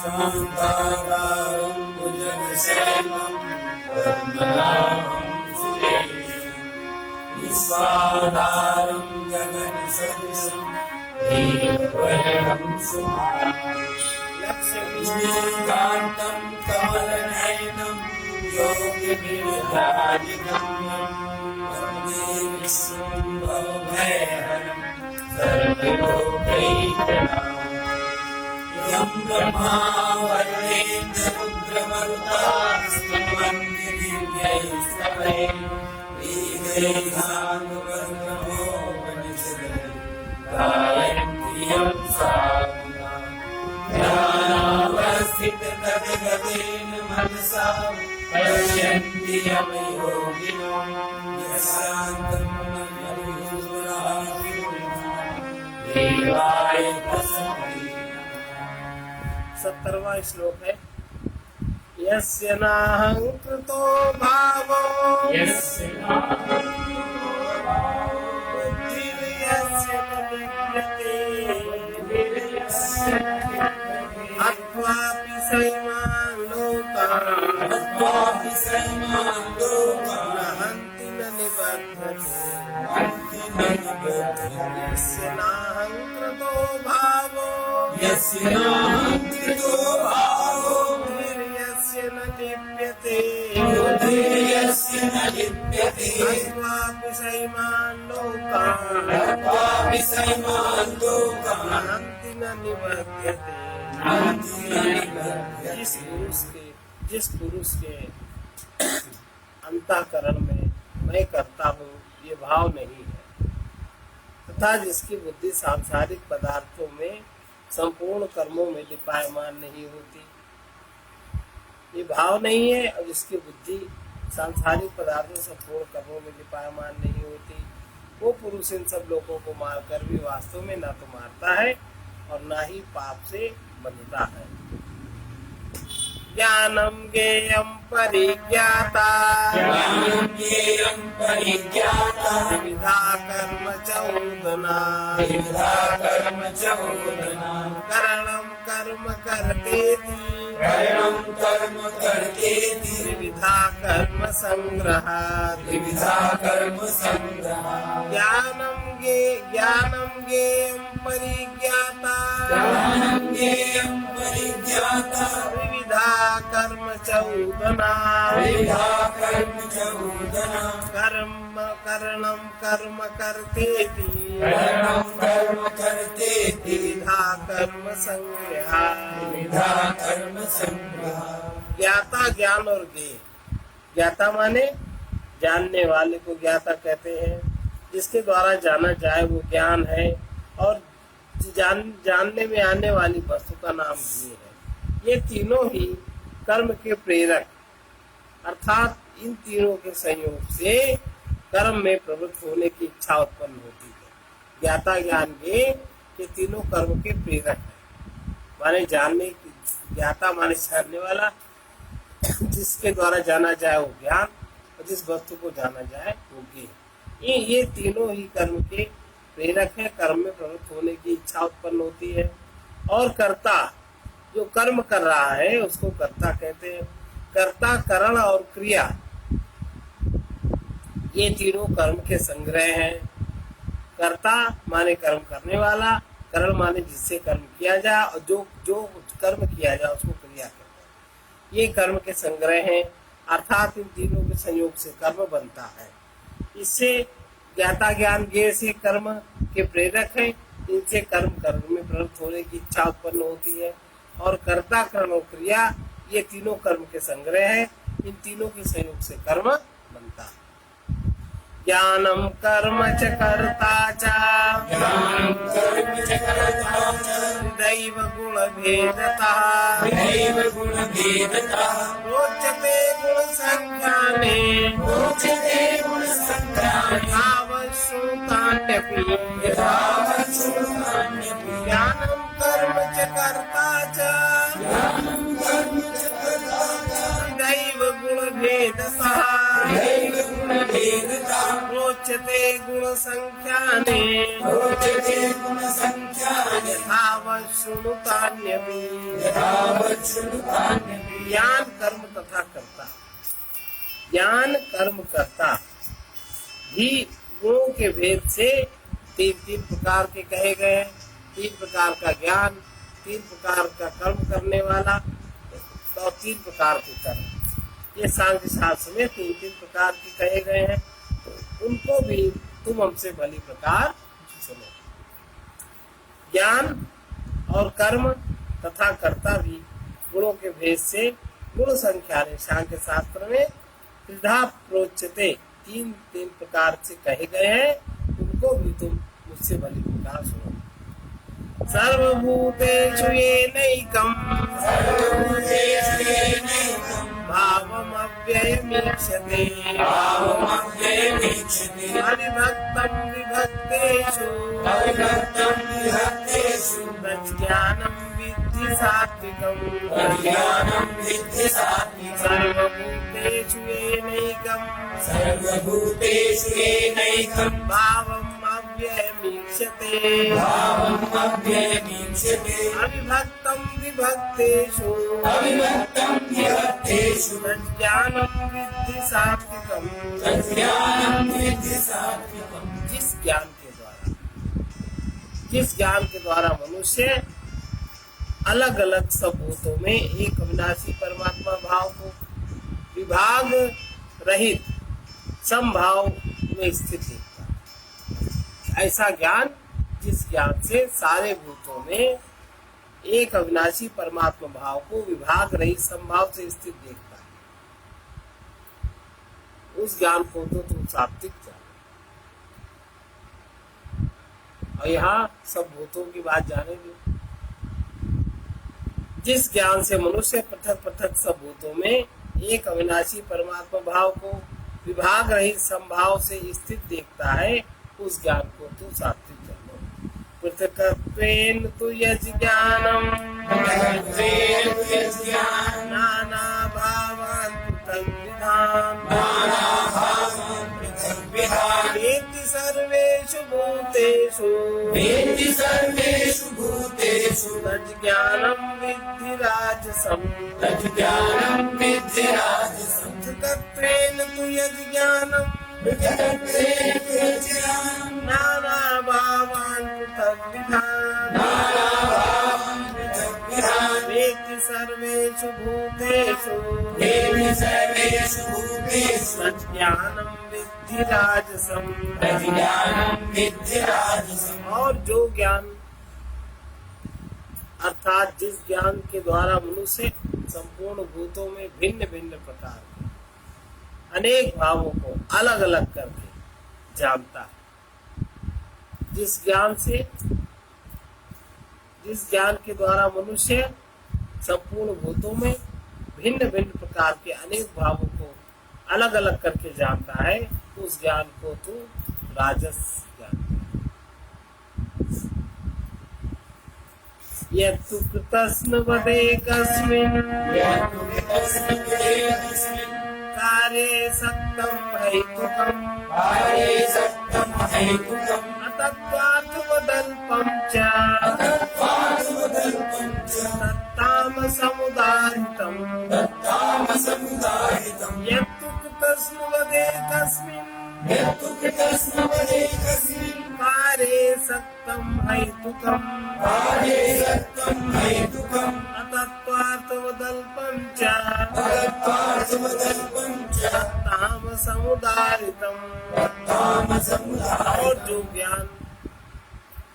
शान्ताकारं भुजगशयनं पद्मनाभं सुरेशं विश्वाधारं गगनसदृशं दीपवर्णं सुभाषं लक्ष्मीकान्तं कमलनयनं योगिभिर्धारिगम्यं वन्दे विष्णुं भवभयहरं सर्वलोकैकनाथं यं ब्रह्मा वरुणेन्द्ररुद्रमरुतास्तुवन्ति दिव्यैस्तवैः वेदैर्गानवर्णमोपनिषदैः गायन्ति यं साधुना ध्यानावस्थिततद्गतेन मनसा पश्यन्ति यं योगिनो यशान्तं देवाय तस्मै। 70वां श्लोक है। यस्य नाहं कृतो भावो बुद्धिर्यस्य न विद्यते अत्वापि सैमान् लोकान् न हन्ति न निबध्यते यस्य नाहं कृतो भावो बुद्धिर्यस्य न लिप्यते अत्वापि सैमान् लोकान् न हन्ति न निबध्यते। जिस पुरुष के अंतःकरण में मैं करता हूँ ये भाव नहीं है तथा जिसकी बुद्धि सांसारिक पदार्थों में संपूर्ण कर्मों में लिपायमान नहीं होती, ये भाव नहीं है, और जिसकी बुद्धि सांसारिक पदार्थों संपूर्ण कर्मों में लिपायमान नहीं होती, वो पुरुष इन सब लोगों को मारकर भी वास्तव में ना तो मारता है और ना ही पाप से बंधता है। ज्ञानम ज्ञेयं परिज्ञाता विविधा कर्म चौदना करणं कर्म करतेति विविधा कर्म संग्रहात् ज्ञानं ज्ञेयं परिज्ञाता विविधा कर्म चौदना करणं कर्म करतेति विविधा कर्म संग्रहात्। ज्ञाता ज्ञान और ज्ञेय। ज्ञाता माने जानने वाले को ज्ञाता कहते हैं, जिसके द्वारा जाना जाए वो ज्ञान है, और जानने में आने वाली वस्तु का नाम ज्ञेय है। ये तीनों ही कर्म के प्रेरक, अर्थात इन तीनों के संयोग से कर्म में प्रवृत्त होने की इच्छा उत्पन्न होती है। ज्ञाता ज्ञान ज्ञेय ये तीनों कर्म के प्रेरक है, माने जानने, ज्ञाता माने जानने वाला, जिसके द्वारा जाना जाए वो ज्ञान, और जिस वस्तु को जाना जाए वो ज्ञेय। ये तीनों ही कर्म के प्रेरक है, कर्म में प्रवृत्त होने की इच्छा उत्पन्न होती है। और कर्ता, जो कर्म कर रहा है उसको कर्ता कहते हैं। कर्ता, करण और क्रिया, ये तीनों कर्म के संग्रह हैं। कर्ता माने कर्म करने वाला, करण माने जिससे कर्म किया जाए, और जो कर्म किया जाए उसको क्रिया कहते हैं। ये कर्म के संग्रह हैं, अर्थात इन तीनों के संयोग से कर्म बनता है। इससे ज्ञाता ज्ञान ज्ञेय से कर्म के प्रेरक है, इनसे कर्म में प्रवृत्त होने की इच्छा उत्पन्न होती है। और कर्ता, करण और क्रिया ये तीनों कर्म के संग्रह है, इन तीनों के संयोग से कर्म बनता है। ज्ञानम कर्म च कर्ता च दैव गुण भेदतः रोचते गुण संज्ञाने आवश्रुतान्यपि ज्ञानम कर्म च कर्ता च दैव गुण भेदतः रोचते प्रोच्यते गुण संख्याने रोचते गुण संख्याने यथावत् शृणुतान्यपि यथावत् शृणुतान्यपि ज्ञान कर्म तथा कर्ता, ज्ञान कर्म कर्ता भी गुणों के भेद से तीन प्रकार के कहे गए हैं। 3 प्रकार का ज्ञान, 3 प्रकार का कर्म करने वाला और 3 प्रकार के कर्म, ये सांख्य शास्त्र में 3 प्रकार के कहे गए हैं। तो उनको भी तुम हमसे भली प्रकार सुनो। ज्ञान और कर्म तथा कर्ता भी गुणों के भेद से गुण संख्या ने सांख्य शास्त्र में त्रिधा प्रोच्यते 3 प्रकार से कहे गए हैं, उनको भी तुम मुझसे भली प्रकार सुनो। सर्वभूतेषु येनैकम् सर्वभूतेषु येनैकम् भावमव्ययमीक्षते भावमव्ययमीक्षते अविभक्तं विभक्तेषु अविभक्तं विभक्तेषु तज्ज्ञानं विद्धि सात्विकम् तज्ज्ञानं विद्धि सात्विकम् सर्वभूतेषु येनैकम् सर्वभूतेषु येनैकम् भावम् अव्ययमीक्षते भावमव्ययमीक्षते अविभक्तं विभक्तेषु अविभक्तं विभक्तेषु तज्ज्ञानं विद्धि सात्विकम् तज्ज्ञानं विद्धि सात्विकम् जिस ज्ञान के द्वारा मनुष्य अलग अलग सब भूतों में एक अविनाशी परमात्मा भाव को विभाग रहित समभाव में स्थित देखता, ऐसा ज्ञान जिस ज्ञान से सारे भूतों में एक अविनाशी परमात्मा भाव को विभाग रहित समभाव से स्थित देखता है, उस ज्ञान को तो तुम सात्विक जानो। और यहाँ सब भूतों की बात जानेंगे। जिस ज्ञान से मनुष्य पृथक पृथक सब भूतों में एक अविनाशी परमात्मा भाव को विभाग रहित समभाव से स्थित देखता है, उस ज्ञान को तू सात्विक जानो। पृथकत्वेन तु यज्ज्ञानम् नाना भावान् पृथग्विधान् वेत्ति सर्वेषु भूतेषु तज्ज्ञानं विद्धि राजसम् पृथकत्वेन तु यज्ज्ञानम् नाना भावान् पृथग्विधान् वेत्ति सर्वेषु भूतेषु तज्ज्ञानं विद्धि राजसम्। और जो ज्ञान अर्थात जिस ज्ञान के द्वारा मनुष्य संपूर्ण भूतों में भिन्न भिन्न प्रकार के अनेक भावों को अलग अलग करके जानता है, जिस ज्ञान के द्वारा मनुष्य संपूर्ण भूतों में भिन्न भिन्न प्रकार के अनेक भावों को अलग अलग करके जानता है, उस ज्ञान को तू राजस ज्ञान। यत्तु कृतस्नवदे कस्मिन् कार्ये सक्तं हैतुकम् अतत्त्वार्थवदल्पं च तत्तामसमुदाहृतम् यत्तु कृतस्नवदे कस्मिन् कार्ये सक्तं हैतुकम् अतत्त्वार्थवदल्पं च तत्तामसमुदाहृतम्। और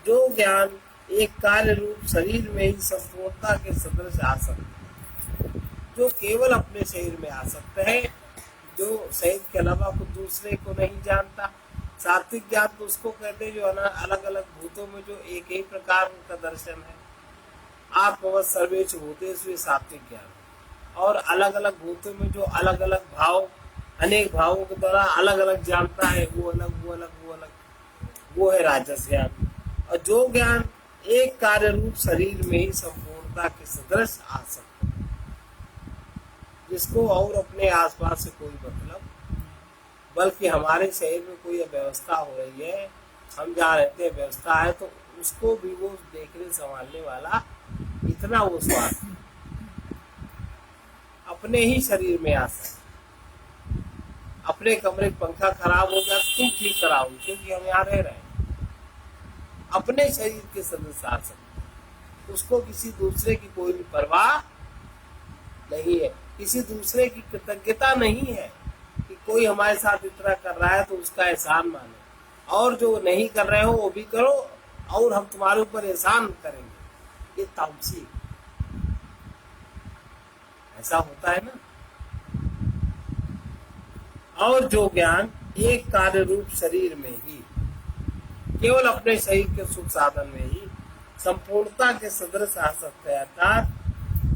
जो ज्ञान एक कार्य रूप शरीर में ही संपूर्णता के सदृश आ सकते, जो केवल अपने शरीर में आ सकते हैं, जो शरीर के अलावा कुछ दूसरे को नहीं जानता। सात्विक ज्ञान तो उसको कहते हैं जो अलग अलग भूतों में जो एक ही प्रकार का दर्शन है। आत्मवत् सर्वेषु भूतेषु ये सात्विक ज्ञान। और अलग अलग भूतों में जो अलग अलग भाव अनेक भावों के द्वारा अलग अलग जानता है, वो अलग, वो है राजस ज्ञान। और जो ज्ञान एक कार्य रूप शरीर में ही संपूर्णता के सदृश आ सकता है, जिसको और अपने आसपास से कोई मतलब बल्कि हमारे शरीर में कोई व्यवस्था हो रही है, हम जहाँ रहते हैं व्यवस्था है, तो उसको भी वो देखने संभालने वाला इतना वो स्वार्थ अपने ही शरीर में आ सकता। अपने कमरे का पंखा खराब हो गया, तुम ठीक कराओ, क्योंकि हम यहाँ रह रहे हैं। अपने शरीर के सदस्य आ सकते, उसको किसी दूसरे की कोई भी परवाह नहीं है, किसी दूसरे की कृतज्ञता नहीं है कि कोई हमारे साथ इतना कर रहा है तो उसका एहसान माने, और जो नहीं कर रहे हो वो भी करो और हम तुम्हारे ऊपर एहसान करेंगे। ये तामसी ऐसा होता है ना। और जो ज्ञान एक कार्य रूप शरीर में ही, केवल अपने शरीर के सुख साधन में ही संपूर्णता के सदृश आ सकता है, अर्थात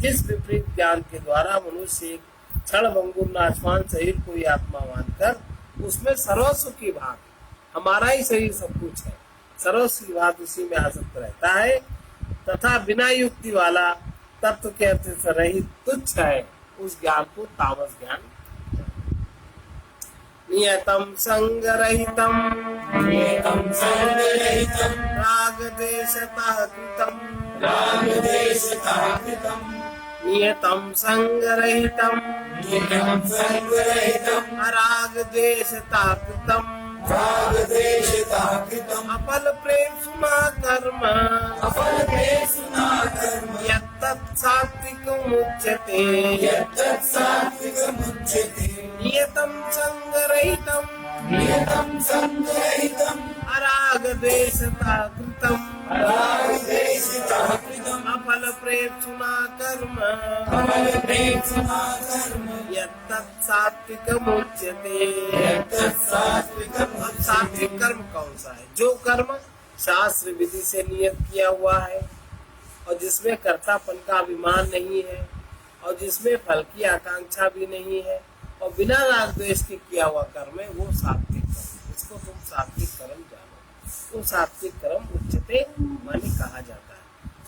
जिस विपरीत ज्ञान के द्वारा मनुष्य एक क्षण भंगुर नाशवान शरीर को ही आत्मा मानकर उसमें सर्वस्व की भाग, हमारा ही शरीर सब कुछ है, सर्वस्व की बात उसी में आसक्त रहता है, तथा बिना युक्ति वाला तत्व के अर्थ से रहित तुच्छ है, उस ज्ञान को तामस ज्ञान। नियतम संग रहितम राग देशतः कृतम नियतम संग रहितम राग देशतः कृतम अपल प्रेम सुना कर्म यत्तत् सात्विकम् उच्यते नियतं संगरहितं अराग द्वेषतः कृतम् अपल प्रेम सुना कर्म यत्तत् सात्विकम् उच्यते। अब सात्विक कर्म कौन सा है? जो कर्म शास्त्र विधि से नियत किया हुआ है और जिसमें कर्तापन का अभिमान नहीं है और जिसमें फल की आकांक्षा भी नहीं है और बिना राग द्वेष के किया हुआ कर्म है, वो सात्विक कर्म। इसको तुम सात्विक कर्म जानो, वो सात्विक कर्म उच्चते माने कहा जाता है।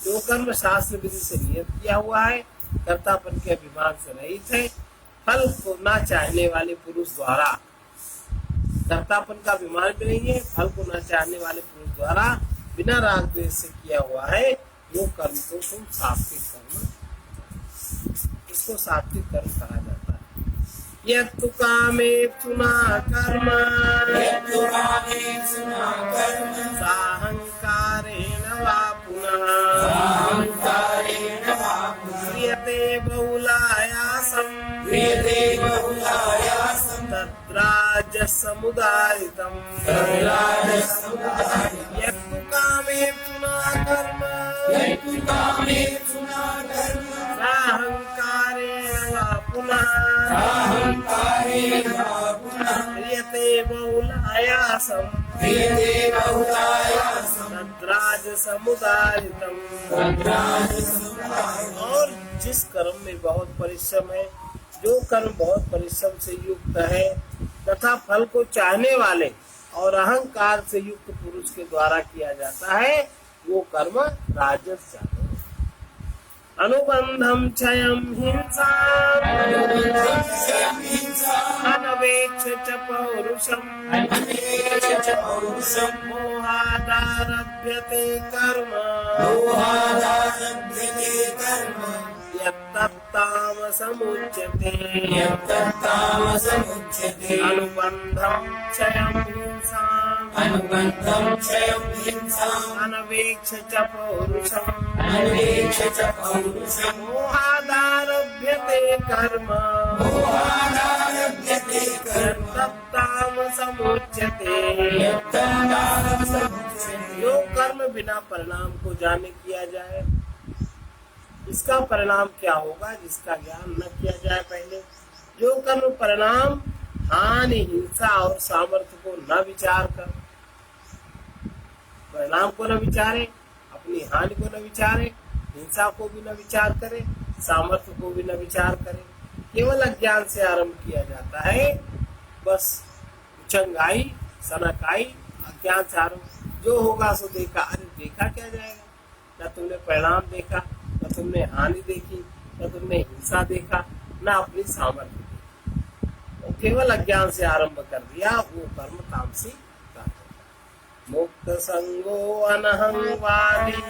जो कर्म शास्त्र विधि से नियत किया हुआ है, कर्तापन के अभिमान से रहित है, फल को ना चाहने वाले पुरुष द्वारा, कर्तापन का अभिमान भी नहीं है, फल को न चाहने वाले पुरुष द्वारा बिना राग द्वेष से किया हुआ है, वो कर्म को तुम सात्विक कर्म, इसको सात्विक कर्म कहा जाता है। यत्तु कामेप्सुना कर्म साहंकारेण वा पुनः क्रियते बहुलायासं तद्राजसमुदारितम् यत्तु कामेप्सुना कर्म साहंकारेण वा पुनः क्रियते बहुलायासं तद्राजसमुदारितम्। और जिस कर्म में बहुत परिश्रम है, जो कर्म बहुत परिश्रम से युक्त है तथा फल को चाहने वाले और अहंकार से युक्त पुरुष के द्वारा किया जाता है, वो कर्म राजस जानो। अनुबंधम क्षयम हिंसा अनवेक्ष च पौरुषम मोहादारभ्यते कर्म यत्तत्तामसमुच्यते अनुबंधम क्षयम हिंसा अनवेक्ष च पौरुषम मोहादारभ्यते कर्म यत्तत्तामसमुच्यते। जो कर्म बिना परिणाम को जाने किया जाए, इसका परिणाम क्या होगा जिसका ज्ञान न किया जाए पहले। जो कर्म परिणाम हानि, हिंसा और सामर्थ्य को न विचार कर, परिणाम को न विचारे, अपनी हानि को न विचारे, हिंसा को भी न विचार करे, सामर्थ्य को भी न विचार करे, केवल अज्ञान से आरंभ किया जाता है। बस चंगाई सनकाई अज्ञान से आरंभ, जो होगा सो देखा। अरे देखा क्या जाएगा? न तुमने परिणाम देखा, न तुमने हानि देखी, न तुमने हिंसा देखा, न अपनी सामर्थ्य देखी। वो केवल अज्ञान से आरंभ कर दिया, वो कर्म तामसी का। मुक्त संगो अनहंवादी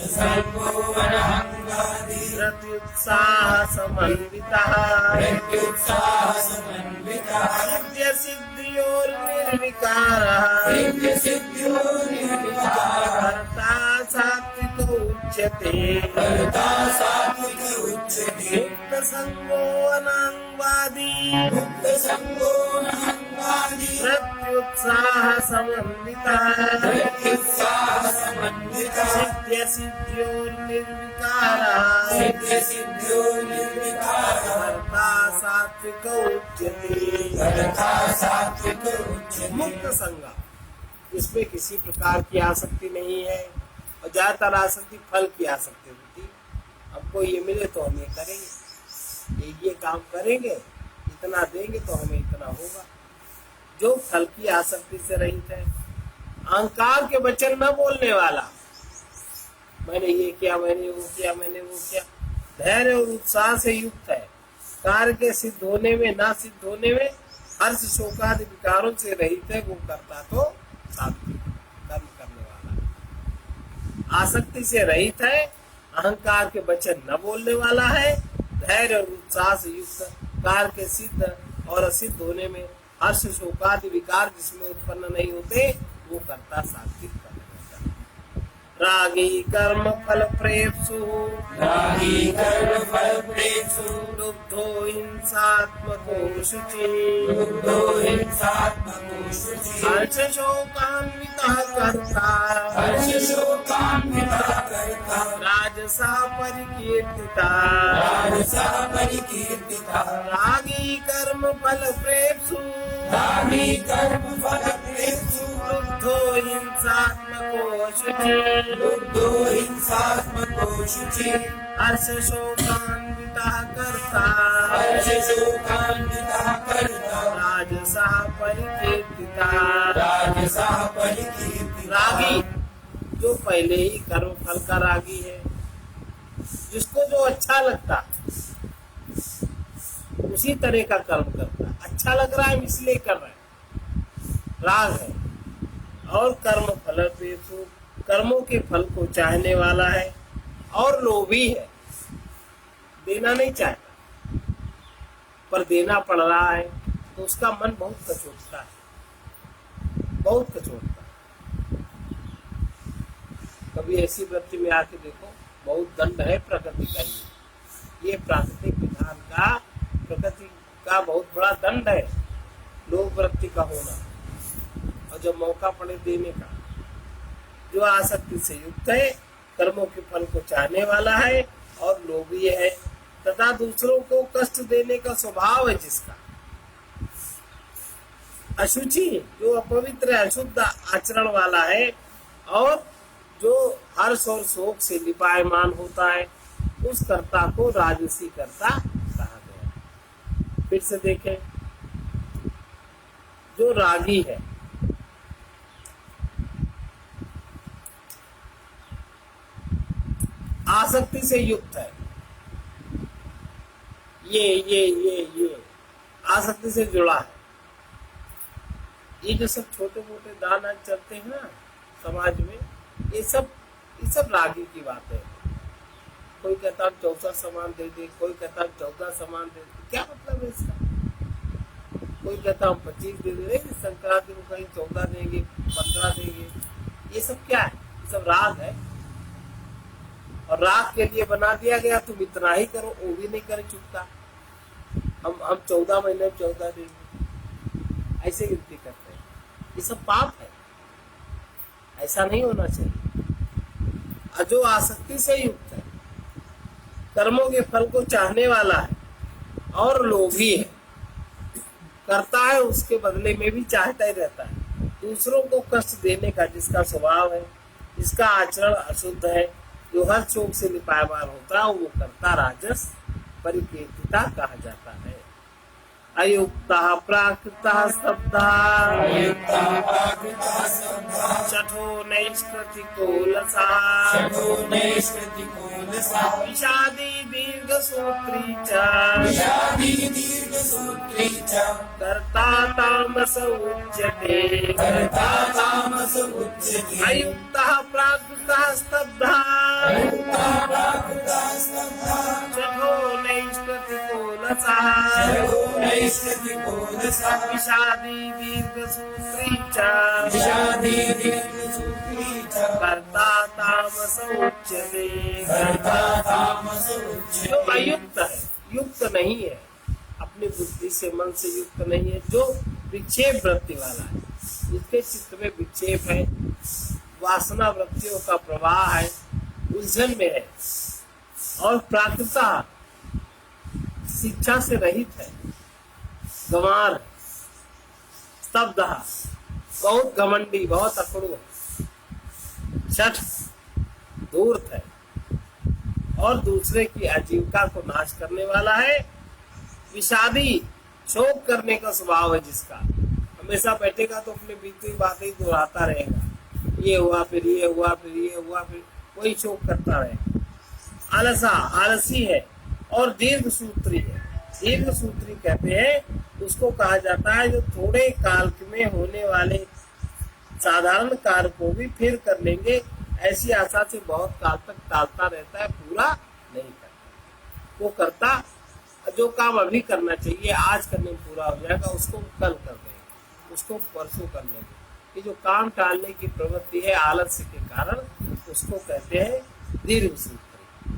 संगो अनहंगादि प्रत्युत्साह समन्वितः प्रत्युत्साह समन्वितः सिद्ध्य सिद्धियोर निर्विकारः सिद्ध सिद्ध्यो निर्विकारः कर्ता सात्विक उच्यते कर्ता सात्विक उच्यते मुक्त संगो अनहंवादी मुक्त संगो अनहंगादि प्रत्युत्साह समन्वितः प्रत्युत्साह समन्वितः सिद्ध्य सिद्ध्योर निर्विकारः सिद्ध सिद्ध्यो निर्विकारः कर्ता सात्विक उच्यते। कर्ता सात्विक उच्यते मुक्त संग, इसमें किसी प्रकार की आसक्ति नहीं है और ज्यादातर आसक्ति फल की आसक्ति होती। हमको ये मिले तो हम ये करेंगे, ये काम करेंगे, इतना देंगे तो हमें इतना होगा। जो फल की आसक्ति से रहित है, अहंकार के वचन न बोलने वाला, मैंने ये किया, मैंने वो किया, मैंने वो किया, धैर्य और उत्साह से युक्त है, कार्य के सिद्ध होने में ना सिद्ध होने में हर्ष शोकादि विकारों से रहित है, वो करता तो सात्विक कर्म करने वाला। आसक्ति से रहित है, अहंकार के वचन न बोलने वाला है, धैर्य और उत्साह से युक्त, कार्य के सिद्ध और असिद्ध होने में हर्ष शोकादि विकार जिसमें उत्पन्न नहीं होते, वो करता सात्विक कर्म। रागी कर्म फल प्रेप्सु रागी कर्म फल प्रेप्सु लुब्धो हिंसात्मको शुचि लुब्धो हिंसात्मको शुचि हर्ष शोकान्वितः कर्ता हर्ष शोकान्वितः कर्ता राजसा परिकीर्तिता राजसा परिकीर्तितः रागी कर्म फल प्रेप्सु रागी कर्म फल प्रेप्सु लुब्धो हिंसात्मको शुचि लुब्धो हिंसात्मको शुचि हर्ष शोकान्वितः कर्ता हर्ष शोकान्वितः कर्ता राजसा परिकीर्तिता। राजसा परिकीर्तितः रागी जो पहले ही कर्म फल का रागी है, जिसको जो अच्छा लगता उसी तरह का कर्म करता, अच्छा लग रहा है इसलिए कर रहा है, राग है। और कर्म फल पेशु, कर्मों के फल को चाहने वाला है और लोभी है, देना नहीं चाहता पर देना पड़ रहा है तो उसका मन बहुत कचोटता है, बहुत कचोटता है। कभी ऐसी वृत्ति में आके देखो, बहुत दंड है प्रकृति का, ये प्राकृतिक विधान का, प्रकृति का बहुत बड़ा दंड है लोभ वृत्ति का होना, और जब मौका पड़े देने का। जो आसक्ति से युक्त है, कर्मों के फल को चाहने वाला है और लोभी है, तथा दूसरों को कष्ट देने का स्वभाव है जिसका। अशुचि जो अपवित्र अशुद्ध आचरण वाला है और जो हर्ष और शोक से लिपायमान होता है, उस कर्ता को राजसी कर्ता कहा गया। फिर से देखें, जो रागी है, आसक्ति से युक्त है, ये आसक्ति से जुड़ा है। ये जो सब छोटे मोटे दान आज चलते हैं ना समाज में, ये सब रागी की बात है। कोई कहता है 14 सामान दे दे, कोई कहता है 14 सामान दे दे, क्या मतलब है इसका? कोई कहता हम 25 दे दे, संक्रांति को कहीं 14 देंगे, 15 देंगे, ये सब क्या है? ये सब राग है। और राग के लिए बना दिया गया, तुम इतना ही करो, वो भी नहीं करे चुकता, हम 14 महीने में 14 देंगे, ऐसे गिनती करते हैं। ये सब पाप है, ऐसा नहीं होना चाहिए। जो आसक्ति से युक्त है, कर्मों के फल को चाहने वाला है और लोभी है, करता है उसके बदले में भी चाहता ही रहता है, दूसरों को कष्ट देने का जिसका स्वभाव है, जिसका आचरण अशुद्ध है, जो हर शोक से लिपायमान होता है, वो करता राजस परिकीर्तिता कहा जाता है। अयुक्तः प्राकृतः स्तब्धः अयुक्तः प्राकृतः स्तब्धः शठो नैष्कृतिको लसः शठो नैष्कृतिको लसः विषादी दीर्घसूत्री च विषादी दीर्घसूत्री च कर्ता तामस उच्यते कर्ता तामस उच्यते अयुक्तः प्राकृतः स्तब्धः अयुक्तः प्राकृतः स्तब्धः शठो नैष्कृतिको लसः शठो नैष्कृतिको लसः विषादी दीर्घसूत्री च विषादी दीर्घसूत्री च कर्ता तामस उच्यते कर्ता तामस उच्यते जो अयुक्त है, युक्त नहीं है, अपनी बुद्धि से मन से युक्त नहीं है, जो विक्षेप वृत्ति वाला है, जिसके चित्त में विक्षेप है, वासना वृत्तियों का प्रवाह है, उलझन में है, और प्राकृता शिक्षा से रहित है, गंवार, स्तब्ध, बहुत घमंडी, बहुत अकड़ू है, शठ, धूर्त है, और दूसरे की आजीविका को नाश करने वाला है, विषादी, शोक करने का स्वभाव है जिसका, हमेशा बैठेगा तो अपने बीती बातें दोहराता रहेगा, ये हुआ फिर ये हुआ फिर ये हुआ फिर वही शोक करता रहेगा। आलसा, आलसी है, और दीर्घ सूत्री है। दीर्घ सूत्री कहते हैं उसको कहा जाता है जो थोड़े काल में होने वाले साधारण कार्य को भी फिर कर लेंगे ऐसी आशा से बहुत काल तक टालता रहता है, पूरा नहीं करता। वो करता जो काम अभी करना चाहिए, आज करने में पूरा हो जाएगा, उसको कल कर देंगे, उसको परसों कर लेंगे। ये जो काम टालने की प्रवृत्ति है आलस्य के कारण, उसको कहते हैं दीर्घ सूत्री।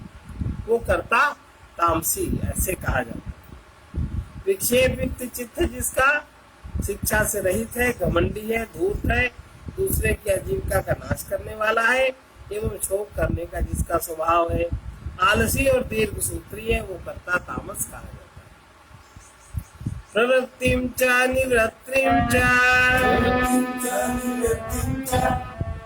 वो करता तामसी, ऐसे कहा जाता है। विक्षेप युक्त चित्त जिसका, शिक्षा से रहित है, घमंडी है, धूर्त है, दूसरे की आजीविका का नाश करने वाला है, एवं शोक करने का जिसका स्वभाव है, आलसी और दीर्घ सूत्री है, वो करता तामस कहा जाता है। प्रवृत्तिं च निवृत्तिं च निवृत्तिं च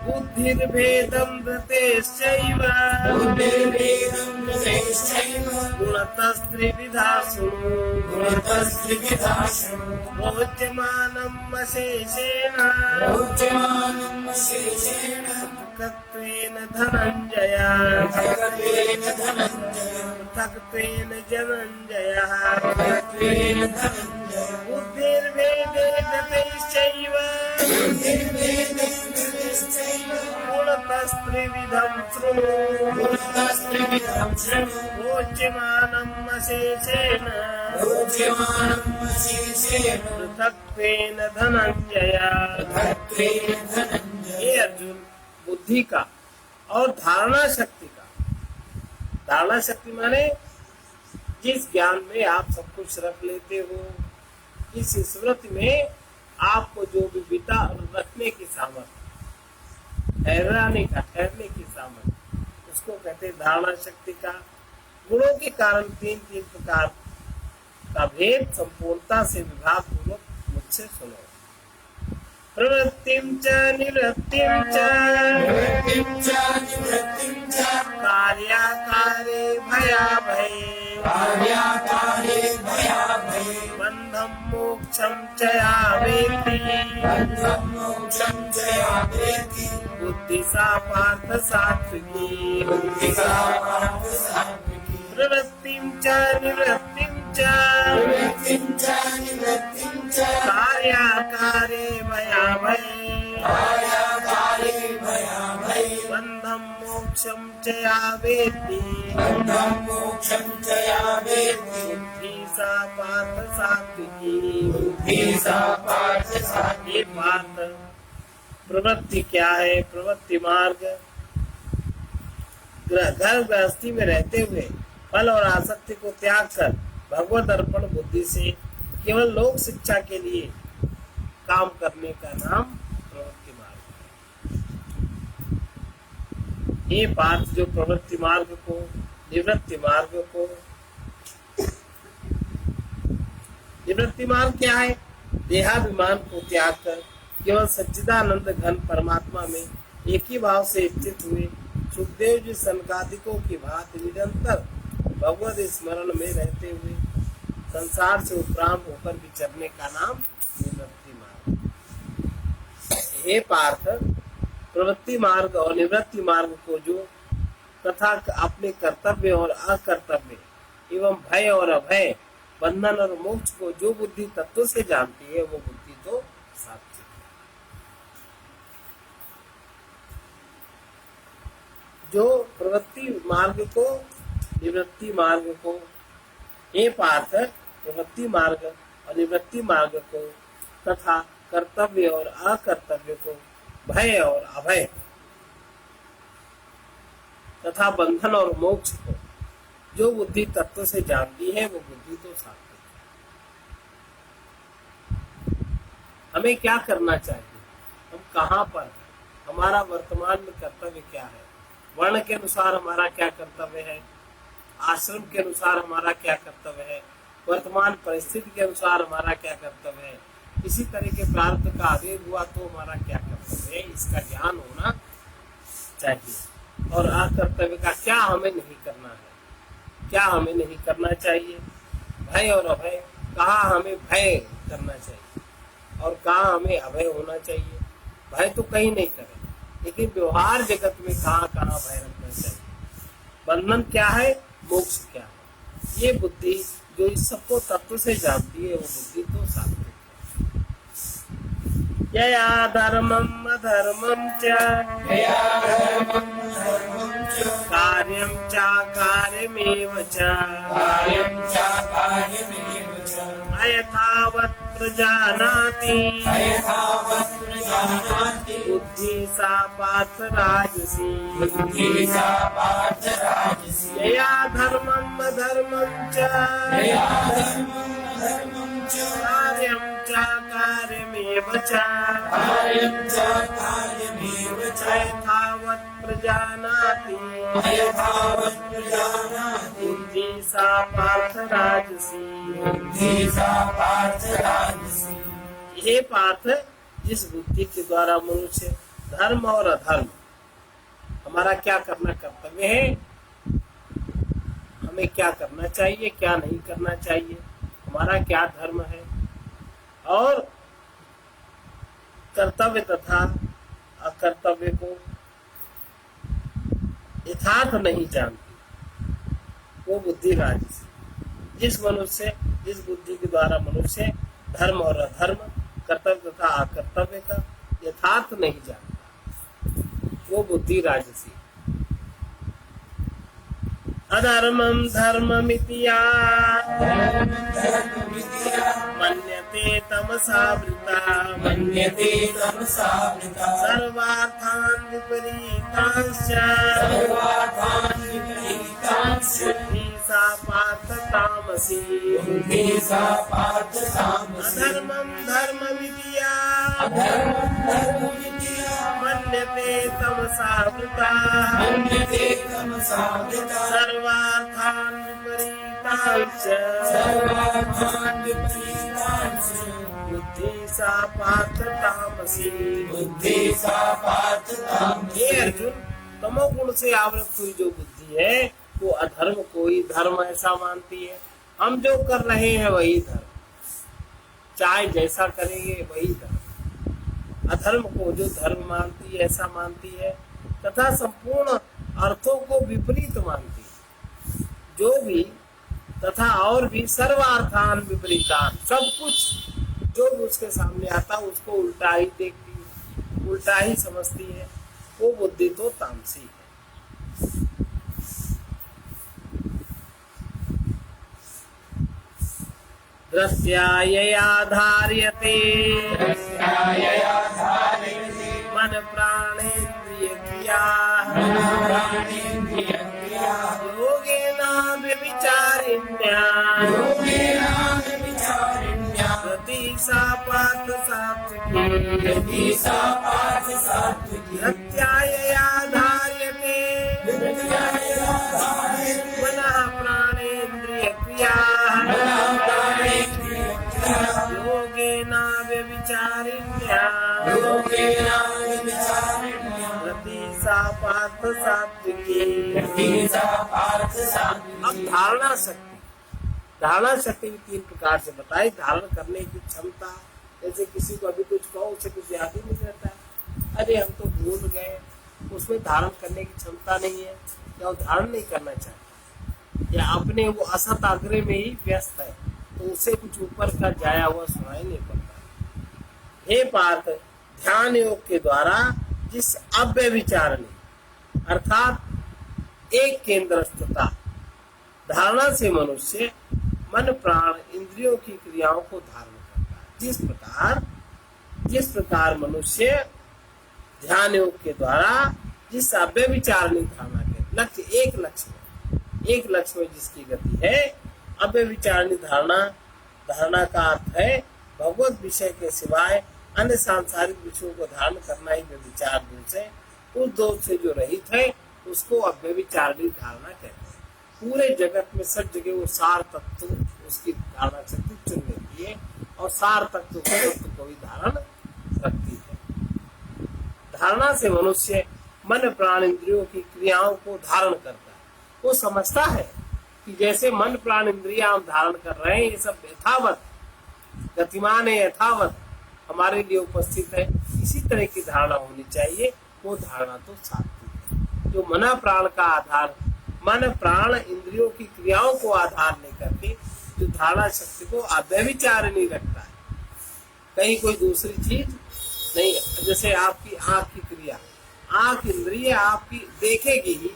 बुद्धिर्भेदं धृतेश्चैव बुद्धिर्भेदं धृतेश्चैव गुणतस्त्रिविधा शृणु गुणतस्त्रिविधा शृणु प्रोच्यमानम् अशेषेण प्रोच्यमानम् अशेषेण पृथक्त्वेन धनञ्जय पृथक्त्वेन धनञ्जय पृथक्त्वेन जनञ्जयः पृथक्त्वेन धनञ्जय बुद्धिर्भेदेनतैश्चैव बुद्धिर्भेदेन धृतेश्चैव गुणतस्त्रिविधं शृणु गुणतस्त्रिविधं शृणु प्रोच्यमानम् अशेषेण प्रोच्यमानम् अशेषेण पृथक्त्वेन धनञ्जय। पृथक्त्वेन धनञ्जय। ये अर्जुन बुद्धि का और धारणा शक्ति का, धारणा शक्ति माने जिस ज्ञान में आप सब कुछ रख लेते हो, इस स्मृति में आपको जो भी बिता रखने की सामर्थ्य, ठहराने की सामर्थ्य, उसको कहते हैं धारणा शक्ति का। गुणों के कारण तीन प्रकार का भेद संपूर्णता से विभाग पूर्वक मुझसे सुनो। प्रवृत्तिं च निवृत्तिं च निवृत्तिं च निवृत्तिं च कार्याकारे भयाभये कार्याकारे भयाभये बन्धं मोक्षं च या वेत्ति बन्धं मोक्षं च या वेत्ति बुद्धि सा पार्थ सात्विकी। बुद्धिसा पार्थ सात्विकी। प्रवृत्तिं च निवृत्तिं च निवृत्तिं च निवृत्तिं च कार्याकारे भयाभये कार्याकारे भयाभये बन्धं मोक्षं च या वेत्ति बन्धं मोक्षं च या वेत्ति बुद्धि सा पार्थ सात्विकी। बुद्धिसा पार्थ सात्विकी। ये पार्थ, प्रवृत्ति क्या है? प्रवृत्ति मार्ग घर गृहस्थी में रहते हुए फल और आसक्ति को त्याग कर भगवत अर्पण बुद्धि से केवल लोक शिक्षा के लिए काम करने का नाम प्रवृत्ति मार्ग है। ये पार्थ जो प्रवृत्ति मार्ग को, निवृत्ति मार्ग को, निवृत्ति मार्ग क्या है? देहाभिमान को त्याग कर केवल सच्चिदानंद घन परमात्मा में एक ही भाव से स्थित हुए सुखदेव जी सनकादिकों की भांति निरंतर भगवत स्मरण में रहते हुए संसार से उपराम होकर विचरने का नाम निवृत्ति मार्ग। हे पार्थ, प्रवृत्ति मार्ग और निवृत्ति मार्ग को जो तथा अपने कर्तव्य और अकर्तव्य एवं भय और अभय, बंधन और मोक्ष को जो बुद्धि तत्व से जानती है वो बुद्धि तो सात्विक है। जो प्रवृत्ति मार्ग को, निवृत्ति मार्ग को, हे पार्थ, प्रवृत्ति मार्ग और निवृत्ति मार्ग को तथा कर्तव्य और अकर्तव्य को, भय और अभय तथा बंधन और मोक्ष को जो बुद्धि तत्व से जानती है वो बुद्धि तो सात्विक है। हमें क्या करना चाहिए? हम कहाँ पर हैं? हमारा वर्तमान में कर्तव्य क्या है? वर्ण के अनुसार हमारा क्या कर्तव्य है? आश्रम के अनुसार हमारा क्या कर्तव्य है? वर्तमान परिस्थिति के अनुसार हमारा क्या कर्तव्य है? इसी तरह के प्रारब्ध का आवेग हुआ तो हमारा क्या कर्तव्य है, इसका ज्ञान होना चाहिए। और अकर्तव्य का क्या हमें नहीं करना है, क्या हमें नहीं करना चाहिए। भय और अभय, कहाँ हमें भय करना चाहिए और कहाँ हमें अभय होना चाहिए। भय तो कहीं नहीं करें, लेकिन व्यवहार जगत में कहाँ कहाँ भय रखना चाहिए। बंधन क्या है, मोक्ष क्या है, ये बुद्धि जो इस सबको तत्व से जानती है वो बुद्धि तो सात्विक है। यया धर्मम् अधर्मम् च कार्यं च कार्यमेव च अयथावत् प्रजानाति बुद्धि सा पार्थ राजसी। यया धर्मम् अधर्मम् च कार्यं च कार्यमेव च यथावत् प्रजानाति बुद्धि सा पार्थ राजसी। हे पार्थ, जिस बुद्धि के द्वारा मनुष्य धर्म और अधर्म, हमारा क्या करना कर्तव्य है, हमें क्या करना चाहिए, क्या नहीं करना चाहिए, हमारा क्या धर्म है, और कर्तव्य तथा अकर्तव्य को यथार्थ नहीं जानती वो बुद्धि राजसी। जिस बुद्धि के द्वारा मनुष्य धर्म और अधर्म, कर्तव्य तथा अकर्तव्य का यथार्थ नहीं जानता वो बुद्धि राजसी। अधर्मं धर्ममिति या मन्यते तमसावृता सर्वार्थान् विपरीतांश्च बुद्धि सा पार्थ तामसी। अधर्मं धर्ममिति या मन्यते तमसावृता सर्वार्थान् विपरीतांश्च बुद्धि सा पार्थ तामसी। हे अर्जुन, तमोगुण से आवृत हुई जो बुद्धि है वो अधर्म को ही धर्म ऐसा मानती है। हम जो कर रहे हैं वही धर्म, चाहे जैसा करेंगे वही धर्म। अधर्म को जो धर्म मानती है ऐसा मानती है तथा संपूर्ण अर्थों को विपरीत मानती है। जो भी तथा और भी सर्वार्थान विपरीतान, सब कुछ जो उसके सामने आता उसको उल्टा ही देखती है, उल्टा ही समझती है, वो बुद्धि तो तामसी है। दृष्ट्या यया धार्यते मन प्राणेन्द्रिय क्रिया योगेन व्यभिचारिण्या रति सा पार्थ सात्विकी। दृष्ट्या यया धार्यते मनः प्राणेन्द्रिय क्रिया योगेन व्यभिचारिण्या रति सा पार्थ सात्विकी। अब धारणा शक्ति धारणा शक्ति भी 3 प्रकार से बताई। धारण करने की क्षमता, जैसे किसी को अभी कुछ कहो उसे कुछ याद ही नहीं रहता है, अरे हम तो भूल गए, उसमें धारण करने की क्षमता नहीं है, या वो धारण नहीं करना चाहता, या अपने वो असत आग्रह में ही व्यस्त है, तो उसे कुछ ऊपर का जाया हुआ सुनाई नहीं पड़ता। हे पार्थ, ध्यान योग के द्वारा जिस अव्यभिचारिणी अर्थात एक केंद्रस्थता धारणा से मनुष्य मन प्राण इंद्रियों की क्रियाओं को धारण करता है, जिस प्रकार मनुष्य ध्यान योग के द्वारा जिस अव्यभिचारिणी धारणा के लक्ष्य एक लक्ष्य में जिसकी गति है, अव्यभिचारिणी धारणा का अर्थ है भगवत विषय के सिवाय अन्य सांसारिक विषयों को धारण करना ही व्यभिचार दोष है। उस दोष से जो रहित है उसको अव्यभिचारिणी धारणा कहते हैं। पूरे जगत में सब जगह वो सार तत्व उसकी धारणा शक्ति चुन लेती है और सार तत्व को भी धारण रखती है। धारणा से मनुष्य मन प्राण इंद्रियों की क्रियाओं को धारण करता है। वो समझता है कि जैसे मन प्राण इंद्रिया हम धारण कर रहे हैं, ये सब यथावत गतिमान है, यथावत हमारे लिए उपस्थित है, इसी तरह की धारणा होनी चाहिए। वो धारणा तो सात्विक है, जो मन प्राण का आधार, मन प्राण इंद्रियों की क्रियाओं को आधार नहीं करके जो धारणा शक्ति को अव्यभिचार नहीं रखता है, कहीं कोई दूसरी चीज नहीं। जैसे आपकी आंख की क्रिया, आंख इंद्रिय आपकी देखेगी ही,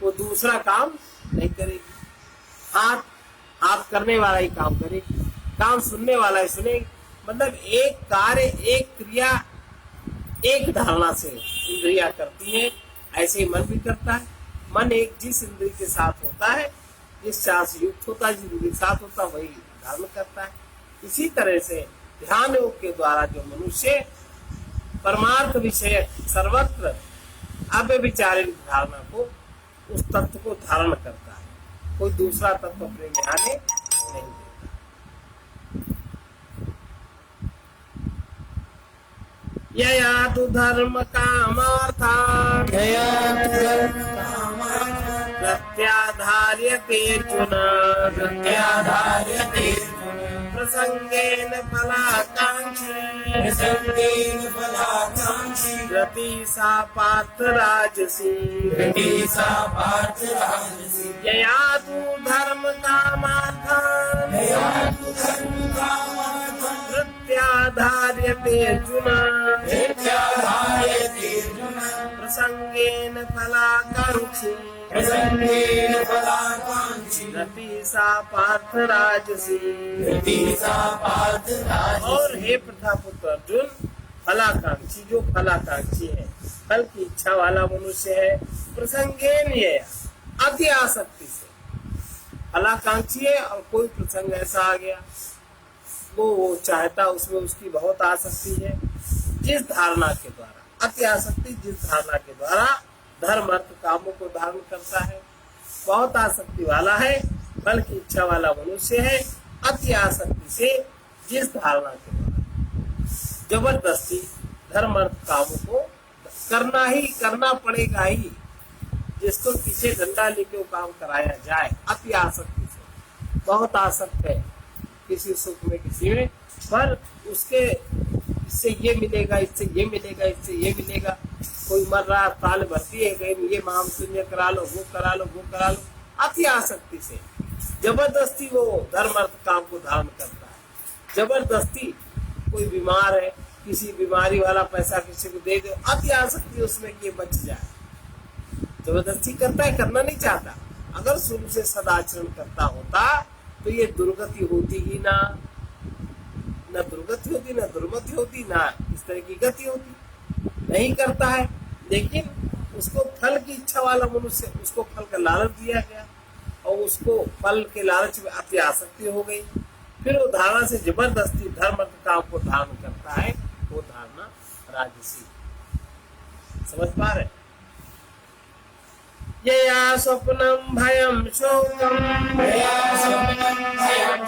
वो दूसरा काम नहीं करेगी। हाथ आप करने वाला ही काम करेगी, काम सुनने वाला ही सुनेगी। मतलब एक कार्य एक क्रिया एक धारणा से इंद्रिया करती है, ऐसे ही मन भी करता है। मन एक जिस इंद्रिय के साथ होता है, जिस चाह से युक्त होता है, जिस इंद्रिय के साथ होता है, वही धारण करता है। इसी तरह से ध्यान योग के द्वारा जो मनुष्य परमार्थ विषय सर्वत्र अव्यभिचारिणी धारणा को, उस तत्व को धारण करता है, कोई दूसरा तत्व अपने में आने नहीं देता। यया तु धर्म कामार्थान् प्रत्याधार्यते अर्जुन प्रसंगेन फलाकांक्षी रति सा पार्थ राजसी यया तु धर्म कामार्थान् प्रत्याधार्यते अर्जुन प्रसंगेन फलाकांक्षी रति सा पार्थ राजसी। और हे प्रथापुत्र अर्जुन, फलाकांक्षी जो फलाकांक्षी है, फल की इच्छा वाला मनुष्य है, प्रसंगेन ये अति आसक्ति से फलाकांक्षी है, और कोई प्रसंग ऐसा आ गया वो चाहता, उसमें उसकी बहुत आसक्ति है। जिस धारणा के द्वारा अति आसक्ति, जिस धारणा के द्वारा धर्म अर्थ कामों को धारण करता है, बहुत आसक्ति वाला है, फल की इच्छा वाला मनुष्य है। अति आसक्ति से जिस धारणा के द्वारा जबरदस्ती धर्म अर्थ कामों को करना पड़ेगा ही, जिसको पीछे डंडा लेके वो काम कराया जाए, अति आसक्ति से बहुत आसक्त है किसी सुख में, किसी में, पर उसके इससे ये मिलेगा, इससे ये मिलेगा, इससे ये मिलेगा। कोई मर रहा, ताल भरती है, कहीं ये माम शून्य करा लो, वो करा लो, वो करा लो। अति आसक्ति से जबरदस्ती वो धर्म अर्थ काम को धारण करता है। जबरदस्ती कोई बीमार है, किसी बीमारी वाला पैसा किसी को दे दो, अति आसक्ति उसमें कि बच जाए, जबरदस्ती करता है, करना नहीं चाहता। अगर शुरू से सदाचरण करता होता तो ये दुर्गति होती ही ना, न दुर्गति होती, न दुर्मति होती, ना इस तरह की गति होती। नहीं करता है, लेकिन उसको फल की इच्छा वाला मनुष्य, उसको फल का लालच दिया गया और उसको फल के लालच में अति आसक्ति हो गई। फिर वो धारणा से जबरदस्ती धर्म अर्थ काम को धारण करता है, वो धारणा राजसी। समझ पा रहे? यया स्वप्नम भयम शोकम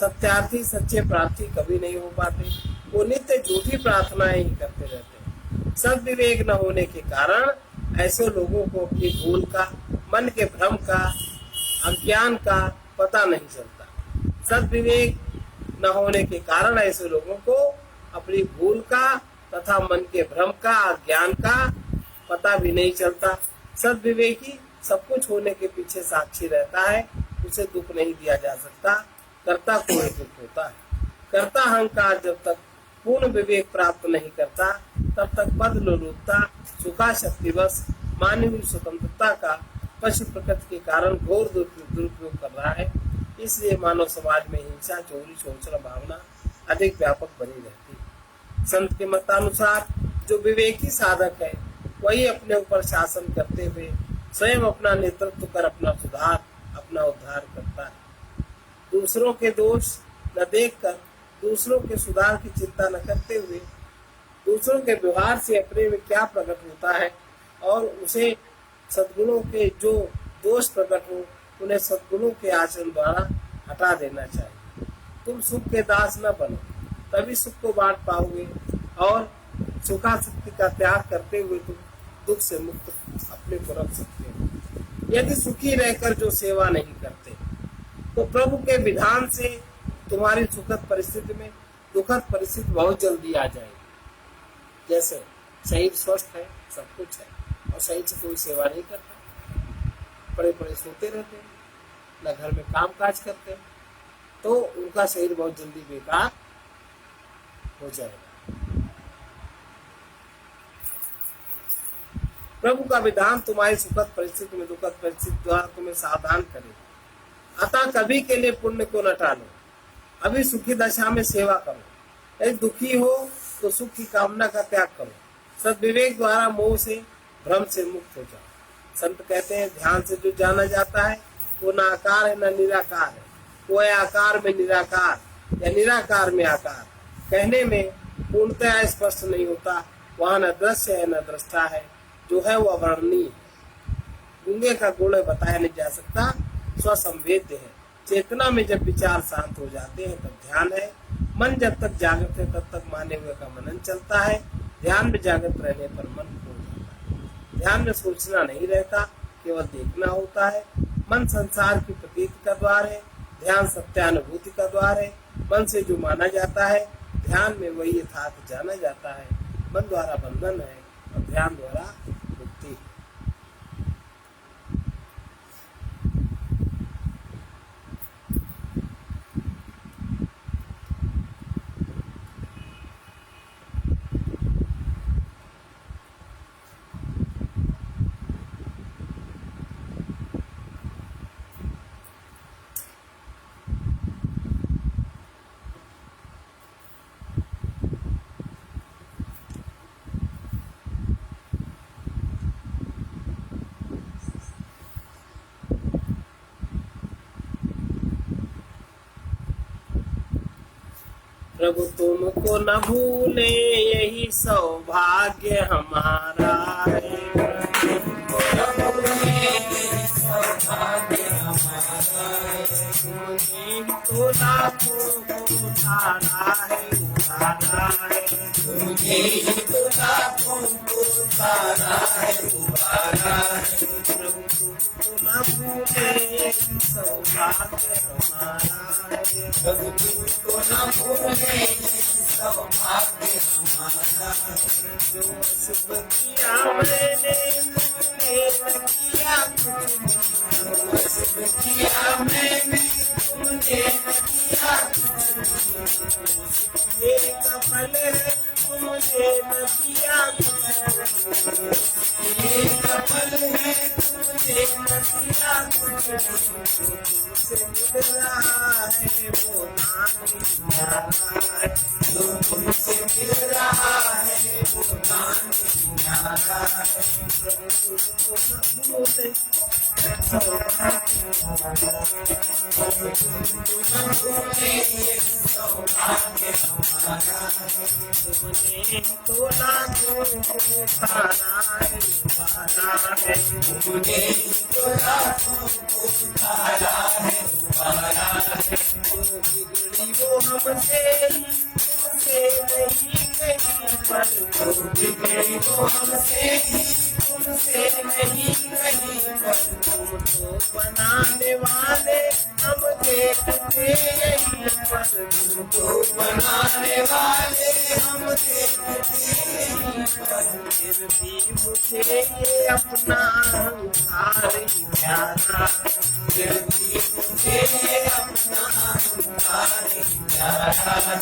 सत्यार्थी सच्चे प्रार्थी कभी नहीं हो पाते। वो नित्य झूठी प्रार्थनाएं ही करते रहते हैं। सद्विवेक न होने के कारण ऐसे लोगों को अपनी भूल का, मन के भ्रम का, अज्ञान का पता नहीं चलता। सद्विवेक न होने के कारण ऐसे लोगों को अपनी भूल का तथा मन के भ्रम का, अज्ञान का पता भी नहीं चलता। सद्विवेकी सब कुछ होने के पीछे साक्षी रहता है, उसे दुख नहीं दिया जा सकता। कर्ता को ही दुख होता है। कर्ता अहंकार जब तक पूर्ण विवेक प्राप्त नहीं करता, तब तक पद लोलुपता, सुखाशक्तिवश मानवीय स्वतंत्रता का पशु प्रकृति के कारण घोर दुरुपयोग कर रहा है। इसलिए मानव समाज में हिंसा, चोरी, शोषण भावना अधिक व्यापक बनी रहती है। संत के मतानुसार जो विवेकी साधक है, वही अपने ऊपर शासन करते हुए स्वयं अपना नेतृत्व कर अपना सुधार, अपना उद्धार करता है। दूसरों के दोष न देखकर, दूसरों के सुधार की चिंता न करते हुए, दूसरों के व्यवहार से अपने में क्या प्रकट होता है और उसे सद्गुणों के जो दोष प्रकट हो, उन्हें सद्गुणों के आचरण द्वारा हटा देना चाहिए। तुम सुख के दास न बनो, तभी सुख को बांट पाओगे और सुखासक्ति का त्याग करते हुए तुम दुख से मुक्त अपने को रख सकते हो। यदि सुखी रहकर जो सेवा नहीं करते, तो प्रभु के विधान से तुम्हारी सुखद परिस्थिति में दुखद परिस्थिति बहुत जल्दी आ जाएगी। जैसे शरीर स्वस्थ है, सब कुछ है, और सही से कोई सेवा नहीं करता, पड़े पड़े सोते रहते हैं, न घर में काम काज करते, तो उनका शरीर बहुत जल्दी बेकार हो जाएगा। प्रभु का विधान तुम्हारी सुखद परिस्थिति में दुखद परिस्थिति द्वारा तुम्हें सावधान करेगा। अतः कभी के लिए पुण्य को न टालो, अभी सुखी दशा में सेवा करो। यदि दुखी हो तो सुख की कामना का त्याग करो। सद्विवेक द्वारा मोह से, भ्रम से मुक्त हो जाओ। संत कहते हैं, ध्यान से जो जाना जाता है वो न आकार है न निराकार है, वो है आकार में निराकार या निराकार में आकार। कहने में पूर्णतया स्पष्ट नहीं होता, वहाँ न दृश्य है न दृष्टा है, जो है वो अवर्णनीय है। गूंगे का गुण बताया नहीं जा सकता, स्वसंवेद्य है। चेतना में जब विचार शांत हो जाते हैं तब ध्यान है। मन जब तक जागृत है तब तक माने हुए का मनन चलता है। ध्यान में जागृत रहने पर मन खो जाता है। ध्यान में सोचना नहीं रहता, केवल देखना होता है। मन संसार की प्रतीति का द्वार है, ध्यान सत्यानुभूति का द्वार है। मन से जो माना जाता है, ध्यान में वही यथार्थ जाना जाता है। मन द्वारा बंधन है और ध्यान द्वारा मुक्ति है। प्रभु तुमको न भूले यही सौभाग्य हमारा है। तो लाखों को उतारा है, उतारा है, तो लाखों को उतारा है, उतारा है। प्रभु तुमको न भूले यही सौभाग्य हमारा है। प्रभु तुमको न भूले सौभाग्य हमारा है। जो शुभ किया मैंने तुमने न किया, जो शुभ किया मैंने तुमने न किया। ये का फल है तुमने न किया, ये का फल है तुमने न किया। तुमसे मिल रहा है वो दान तुम्हारा है, जो तुमसे मिल रहा है वो दान तुम्हारा है। तुमको न भूले सौभाग्य हमारा है। तुमने तो लाखों को उतारा है, उतारा है। तुमने तो लाखों को उतारा है, उतारा है। जो बिगड़े वो हमसे ही तुमसे नहीं कहीं पर, जो बिगड़ी वो हमसे ही तुमसे नहीं कहीं पर। तुमको बनाने वाले हम देखते यहीं पर, तुमको बनाने वाले हम देखते यहीं पर। फिर भी मुझे ये अपना अहंकार ही प्यारा, फिर भी मुझे ये अपना अहंकार ही प्यारा है।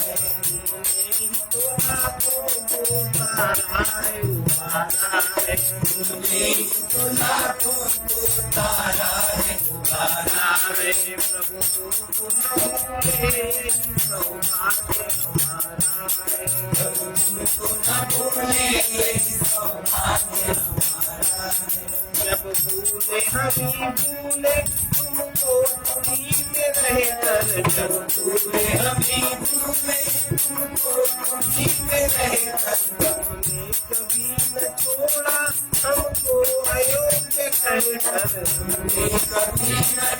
तुमने तो लाखों को तारा है उबारा है, तुमने तो लाखों को तारा है उबारा है। प्रभु तुमको न भूले यही सौभाग्य हमारा है, प्रभु तुमको न भूले यही सौभाग्य हमारा है। जब भूले हमें भूले तुमको तुम्हीं में रहकर, जब भूले हमें भूले तुमको तुम्हीं में रहकर। तुमने कभी न छोड़ा हमको अयोग्य कहकर, तुमने कभी न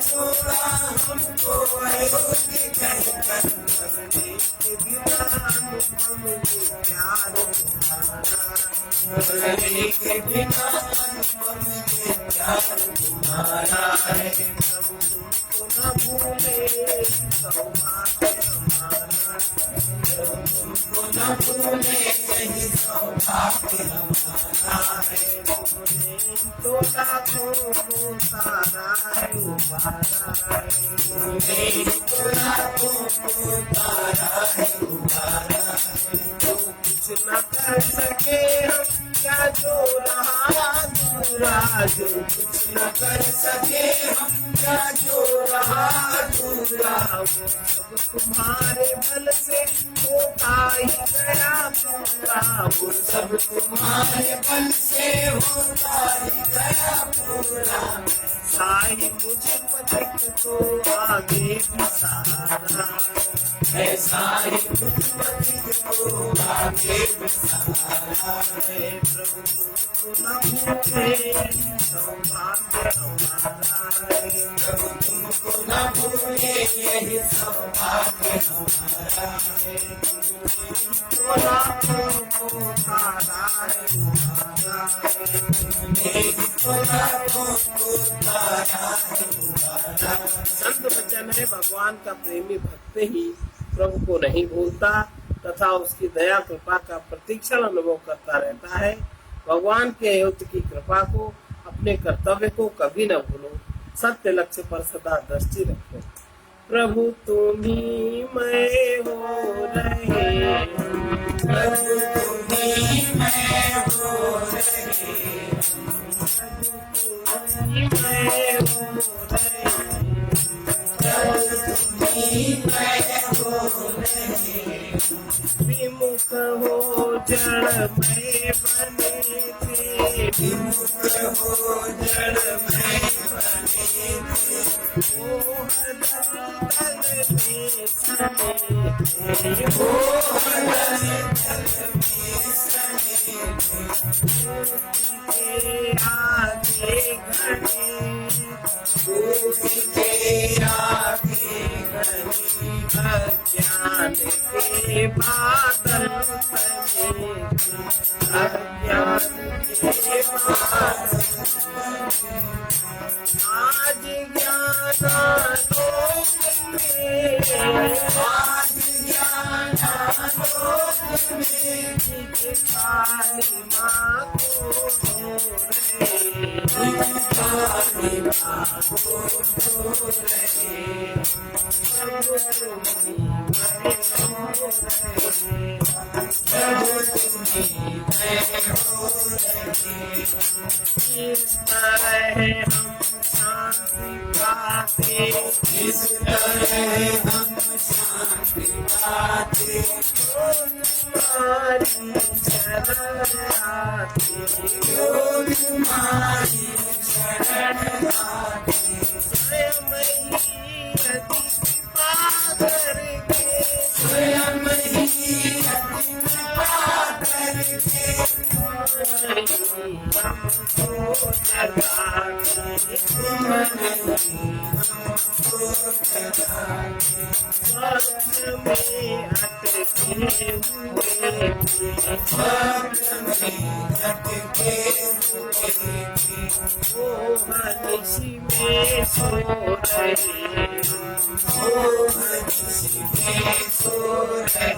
छोड़ा हमको अयोग्य कहकर। मरने के बिना अनुपम ये प्यार तुम्हारा, मरने के बिना अनुपम ये प्यार तुम्हारा है। प्रभु तुमको न भूले सौभाग्य हमारा, प्रभु तुमको न भूले यही सौभाग्य हमारा है। तुमने तो लाखों को तारा है उबारा है, तुमने तो लाखों को तारा है उबारा है। जो कुछ न कर सके हम क्या जो रहा अधूरा, जो कुछ न कर सके हम क्या जो रहा अधूरा। वो सब तुम्हारे बल से होता ही गया पूरा, वो सब तुम्हारे बल से होता ही गया पूरा। साही मुझे पथिक को आगे भी सहारा, ऐसा ही मुझ पथिक को आगे भी सहारा है। प्रभु तुमको न भूले सौभाग्य हमारा है, प्रभु तुमको न भूले यही सौभाग्य हमारा है। तुमने तो लाखों को तारा है उबारा है, तुमने तो लाखों को तारा है उबारा। संत वचन है, भगवान का प्रेमी भक्त ही प्रभु को नहीं भूलता तथा उसकी दया कृपा का प्रतीक्षण अनुभव करता रहता है। भगवान के अयोध्य की कृपा को, अपने कर्तव्य को कभी न भूलो, सत्य लक्ष्य पर सदा दृष्टि रखो। प्रभु तुम ही मैं हो रहे, प्रभु तुम ही मैं हो रहे, तुम ही मैं हो रहे, तुम ही मैं हो रहे। विमुख हो जड़ में बने थे, विमुख हो जड़ में बने थे। वो हदल में सने थे, वो हदल में सने थे। के आगे घने, के आगे घने, अज्ञान के बादल बने, अज्ञान के बादल। आज ज्ञानालोक में, आज ज्ञानालोक में निज काली माँ को धो रहे, निज काली माँ को धो रहे। प्रभु तुम्हीं मैं हो रहे, प्रभु तुम्हीं मैं हो रहे। इस तरह हम शांति पाते, इस तरह हम शांति पाते। तुम्हारी शरण आते, तुम्हारी शरण आते। स्वयं ही अति कृपा करके, स्वयं ही अति कृपा करके हमको जगाते, तुमने हमको जगाते। हुए थे, स्वप्न में झटके हुए थे, वो मनीषी में सो रहे, वो मनीषी में सो रहे,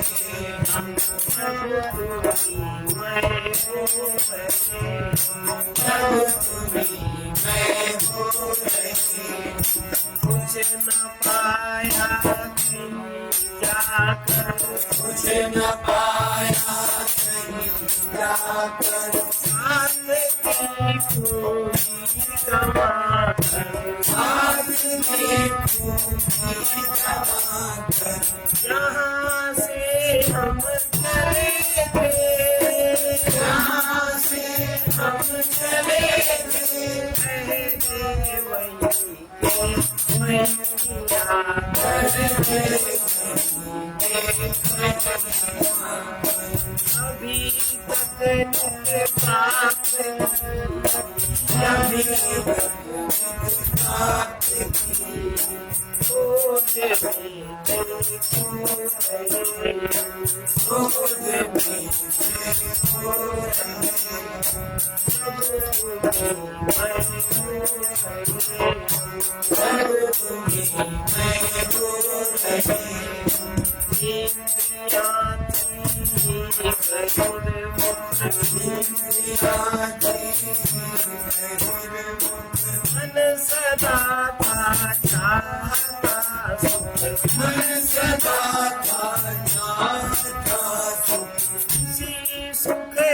हम सब तुम्हीं मैं हो रहे, तब तुम्हीं मैं हो रहे, कुछ न पाया कहीं जाकर, कुछ न पाया कहीं जाकर, साथ की पूरी कमाकर, साथ में खूबी जमाकर, जहाँ से हम चले थे, जहाँ से हम चले थे, पहले वहीं के वहीं आकर, अभी तक निज बात अभी सोच में देखो रहे, मन सदा था चाहता सुख, मन सदा था चाहता सुख, उसी सुख के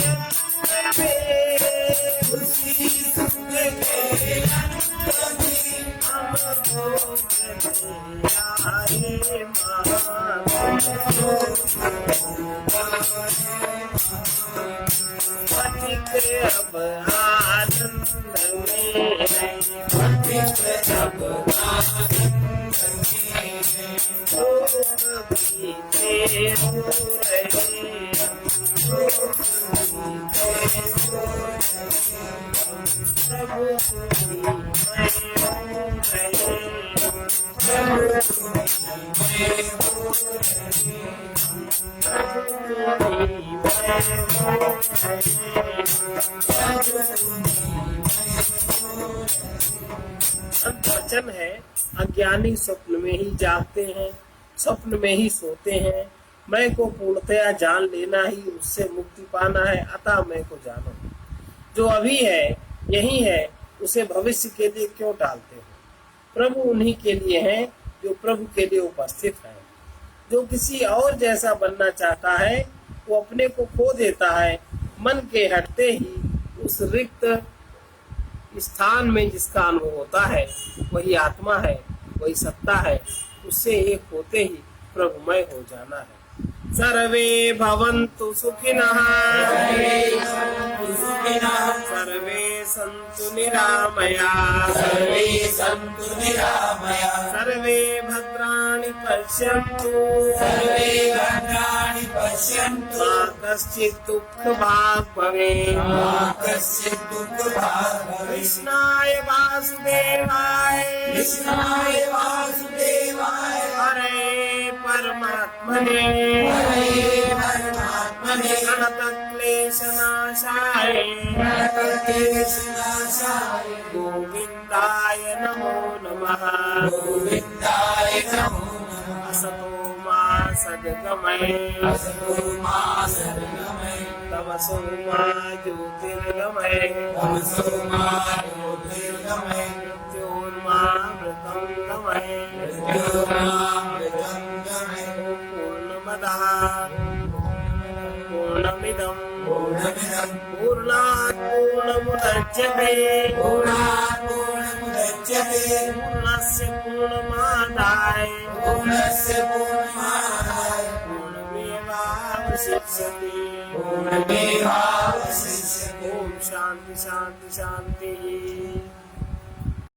अंत में, उसी सुख के अंत में हम हो गए आए माँ, पथिक अब आनंद में है, पथिक अब आनंद में है, लोग बीते हो रहे, प्रभु तुम्हीं मैं हो रहे, वचन है, अज्ञानी स्वप्न में ही जागते हैं, स्वप्न में ही सोते हैं, मैं को पूर्णतया जान लेना ही उससे मुक्ति पाना है, अतः मैं को जानो। जो अभी है यही है, उसे भविष्य के लिए क्यों टालते हो? प्रभु उन्हीं के लिए हैं जो प्रभु के लिए उपस्थित है। जो किसी और जैसा बनना चाहता है वो अपने को खो देता है, मन के हटते ही उस रिक्त स्थान में जिसका अनुभव होता है वही आत्मा है, वही सत्ता है, उससे एक होते ही प्रभुमय हो जाना है। सर्वे भवन्तु सुखिनः, सर्वे सन्तु निरामयाः, सर्वे सन्तु निरामयाः, सर्वे भद्राणि पश्यन्तु, सर्वे भद्राणि पश्यन्तु, मा कश्चित् दुःखभाग् भवेत्। मा कश्चित् दुःखभाग् भवेत्। कृष्णाय वासुदेवाय, कृष्णाय वासुदेवाय, हरे परमात्मने, हरे परमात्मने, प्रणतक्लेशनाशाय, प्रणतक्लेशनाशाय, गोविन्दाय नमो नमः। गोविन्दाय नमो नमः। असतो मा सद्गमय, असतो मा सद्गमय, तमसो मा ज्योतिर्गमय, तमसो मा ज्योतिर्गमय, मृत्योर्मामृतं गमय। मृत्योर्मामृतं गमय। पूर्णमदः पूर्णमिदं पूर्णमिदं पूर्णात् पूर्णमुदच्यते, पूर्णात् पूर्णमुदच्यते, पूर्णस्य पूर्णमादाय पूर्णस्य पूर्णमादाय पूर्णमेवावशिष्यते। पूर्णमेवावशिष्यते। ओम शांति शांति शांति।